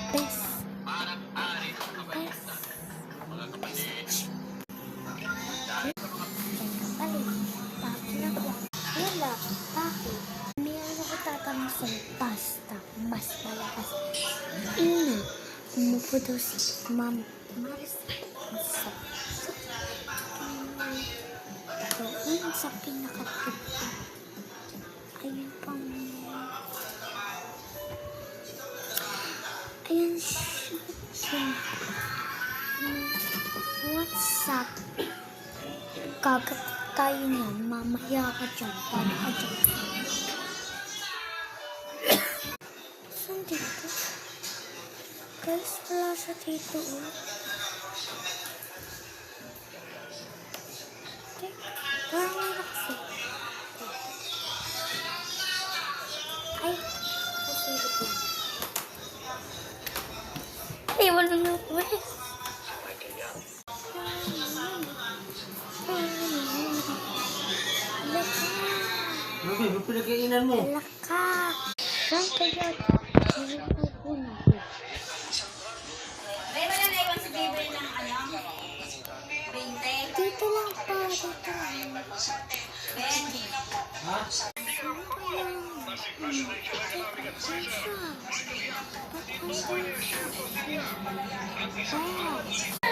Bes. Bes. Wala. Bakit? Mayroon ako tatanong sa pasta. Mas malakas. Ina. Umupo si Ma'am Maris. So, sa pinakatip. Ayun pang ayun siya. What's up? Kagat tayo niyan. Mamaya ka dyan. Tama ka dyan. Saan dito? Guys, wala siya dito. Parang wala kasi. Ay, kasi dito. Ay, wala na ako eh. Hindi, may pinagkainan mo. Laka. Saan kaya? Sinupo na. Ay, wala na iwan si Gabriel ng ano? 20? Dito lang pa. Dito lang. 20. Ha? Saan kaya? Saan siya?